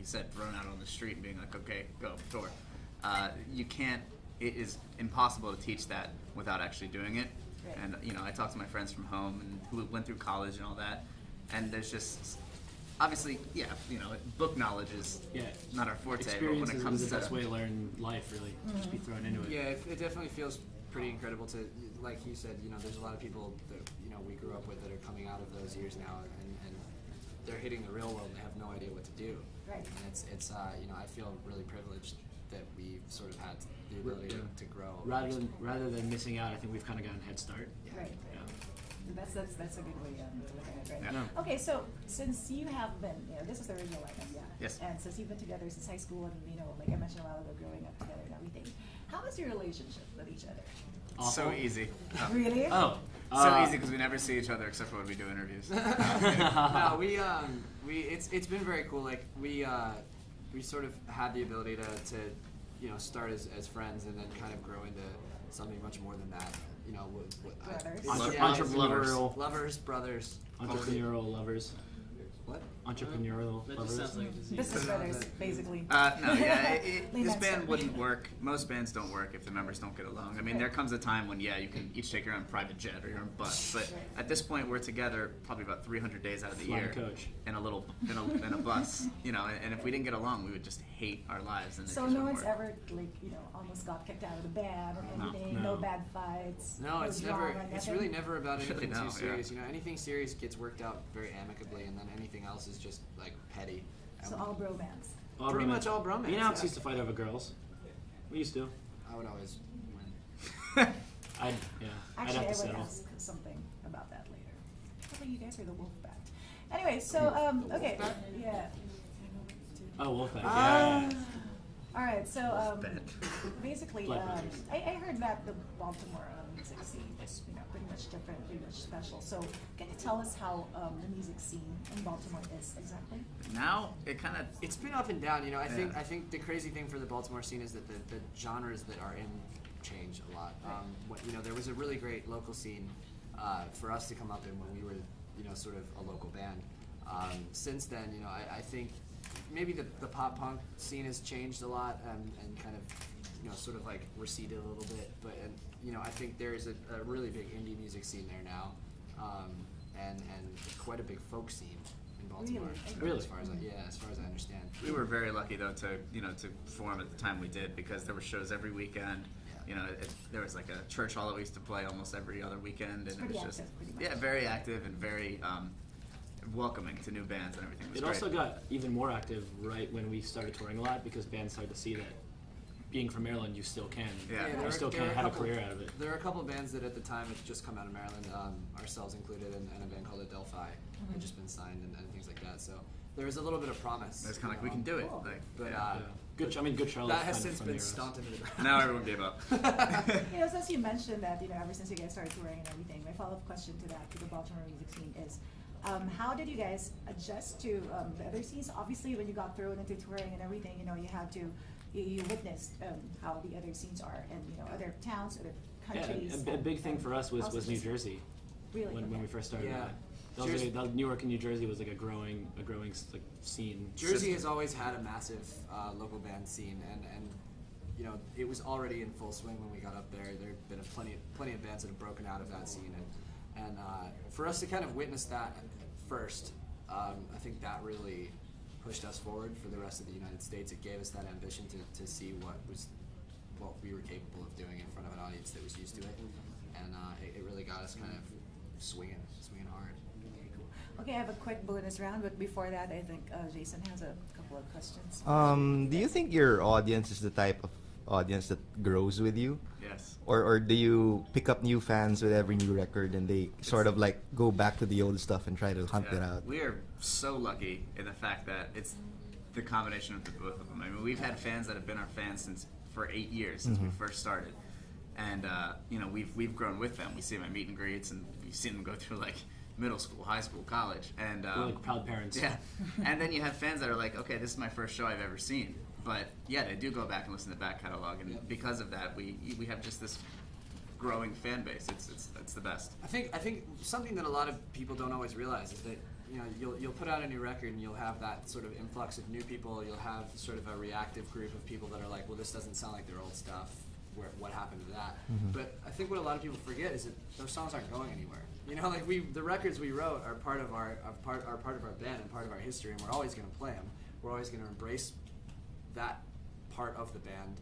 you said, thrown out on the street and being like, okay, go, tour. You can't, it is impossible to teach that without actually doing it. Right. And, you know, I talk to my friends from home and who went through college and all that, and there's just, obviously, yeah, you know, book knowledge is not our forte, but when it comes is to the best way to learn life, really. Just be thrown into it. Yeah, it definitely feels pretty incredible to, like you said, you know, there's a lot of people that, you know, we grew up with that are coming out of those years now, and they're hitting the real world and they have no idea what to do. Right. And it's you know, I feel really privileged that we've sort of had the ability to grow. Rather than missing out, I think we've kind of gotten a head start. Right. Yeah. That's a good way to look at it, right? Yeah. Okay, so since you have been, you know, this is the original lineup, yeah. Yes. And since you've been together since high school, and you know, like I mentioned a while ago, growing up together and everything, how is your relationship with each other? So easy. Really? Oh. So easy because we never see each other except for when we do interviews. No, it's been very cool. Like we sort of had the ability to you know, start as friends and then kind of grow into something much more than that. You know, Brothers. Entrepreneurial. Lovers, brothers. Entrepreneurial lovers. What? Entrepreneurial That lovers. just sounds like a disease. Business brothers, basically. No, yeah, Lean this that band story. wouldn't work. Most bands don't work if the members don't get along. I mean, there comes a time when, yeah, you can each take your own private jet or your own bus, but at this point, we're together probably about 300 days out of the Flying year coach. in a bus, you know. And if we didn't get along, we would just hate our lives. And it So just no wouldn't one's work. ever, like, you know, almost got kicked out of the band or No. anything, no bad fights. No, it's never. drama, It's nothing? really never about anything Really no, too yeah. serious. You know, anything serious gets worked out very amicably, and then anything else is just like petty. So all bromance. All Pretty bromance. much all bromance, Me and Alex yeah. used to fight over girls. We used to. I would always win. I'd Actually, have I to would settle. ask something about that later. I think you guys are the wolf pack. Anyway, so, okay. Yeah. Oh, Wolfpack. Uh, all right, so Bad. basically, Black Brothers. I heard that the Baltimore music scene is, you know, pretty much different, pretty much special. So can you tell us how the music scene in Baltimore is exactly? Now it kind of It's been up and down. You know, I Yeah. think the crazy thing for the Baltimore scene is that the genres that are in change a lot. You know, there was a really great local scene for us to come up in when we were, you know, sort of a local band. Since then, you know, I think maybe the pop punk scene has changed a lot and kind of, you know, sort of like receded a little bit. But you know, I think there is a really big indie music scene there now, and quite a big folk scene in Baltimore. Really? As far as I understand. we were very lucky though to form at the time we did because there were shows every weekend. You know, there was like a church hall that we used to play almost every other weekend, and it was pretty just active, pretty much. very active and very welcoming to new bands and everything. It was It great. also got even more active right when we started touring a lot because bands started to see that being from Maryland, you still can. Yeah. You still can have a career out of it. There are a couple of bands that at the time had just come out of Maryland, ourselves included, and a band called Adelphi had just been signed and things like that. So there was a little bit of promise. It's kind of like we can do it. Cool. Like, But yeah. Good Charlotte. that has since been stomped into the ground. Now everyone gave up. You know, since you mentioned that, you know, ever since you guys started touring and everything, my follow-up question to that, to the Baltimore music scene is, how did you guys adjust to the other scenes? Obviously, when you got thrown into touring and everything, you know, you had to, you witnessed how the other scenes are, and you know, other towns, other countries. Yeah, a big thing for us was how's New it Jersey Really? when we first started. Yeah. New York and New Jersey was like a growing like scene. Jersey has always had a massive local band scene, and you know, it was already in full swing when we got up there. There had been plenty of bands that have broken out of that scene, and for us to kind of witness that first, I think that really pushed us forward for the rest of the United States. It gave us that ambition to see what we were capable of doing in front of an audience that was used to it, and it really got us kind of swinging hard. Okay, I have a quick bonus round, but before that, I think Jason has a couple of questions. Do you think your audience is the type of audience that grows with you? Yes. Or do you pick up new fans with every new record and they sort of like go back to the old stuff and try to hunt it out? We are so lucky in the fact that it's the combination of the both of them. I mean, we've had fans that have been our fans for 8 years since we first started, and you know, we've grown with them. We see them at meet and greets, and we've seen them go through like middle school, high school, college, and We're like proud parents. yeah. And then you have fans that are like, okay, this is my first show I've ever seen, but yeah, they do go back and listen to the back catalog, and because of that, we have just this growing fan base. It's the best. I think something that a lot of people don't always realize is that, you you know, you'll put out a new record and you'll have that sort of influx of new people. You'll have sort of a reactive group of people that are like, well, this doesn't sound like their old stuff. What happened to that? But I think what a lot of people forget is that those songs aren't going anywhere. You know, like the records we wrote are part of our part of our band and part of our history, and we're always going to play them. We're always going to embrace that part of the band.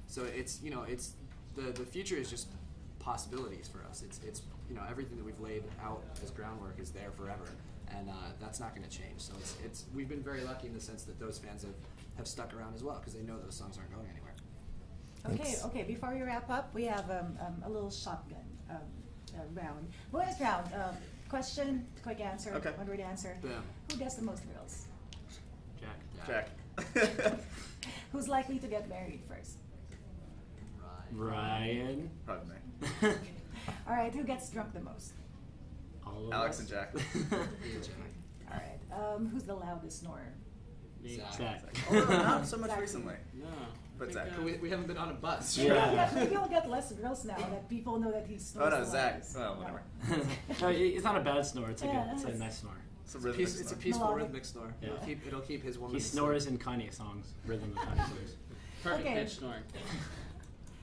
So it's, you know, it's the future is just possibilities for us. It's you know, everything that we've laid out as groundwork is there forever, and that's not going to change. So it's we've been very lucky in the sense that those fans have stuck around as well because they know those songs aren't going anywhere. Thanks. Okay. Before we wrap up, we have a little shotgun round. Bonus round. Question, quick answer, Okay. one-word answer. Yeah. Who gets the most girls? Jack. Jack. Who's likely to get married first? Ryan. Probably me. All right. Who gets drunk the most? All of Alex us. and Jack. All right. Who's the loudest snorer? Me. Zach. Zach. Oh, not so much Zach. recently. No. But I Zach. think, We haven't been on a bus. Yeah. Maybe he'll get less girls now that people know that he snores. Oh no, the Zach. loudest. Oh, No. whatever. no, it's not a bad snore. It's like Yeah, it's a it's- nice snore. It's a It's a, rhythmic it's a snore. peaceful Melodic. rhythmic snore. Yeah. It'll keep his woman. He asleep. snores in Kanye songs, rhythm of Kanye songs. Perfect Okay. pitch snoring.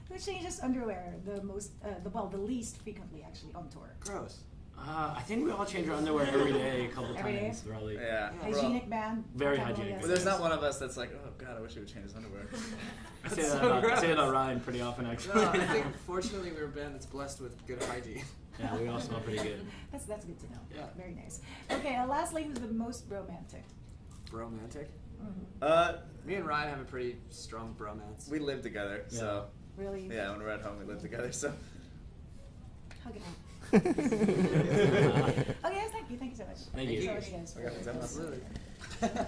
Who changes underwear the most? The least frequently actually on tour. Gross. I think we all change our underwear every day, a couple Every day? times, probably. Yeah. Hygienic man. Very Probably, hygienic. yes, Well, there's yes. not one of us that's like, oh god, I wish he would change his underwear. I say That's that so about, I say that gross. about Ryan pretty often, actually. No, I think fortunately we're a band that's blessed with good hygiene. Yeah, we all smell pretty good. That's good to know. Yeah. Very nice. Okay. Lastly, who's the most romantic? Romantic. Mm-hmm. Me and Ryan have a pretty strong bromance. We live together, so Really? yeah, when we're at home, we live together. So Hug it out. Okay, guys, thank you so much. Thank you. so much, guys. Okay, for- that must- Absolutely.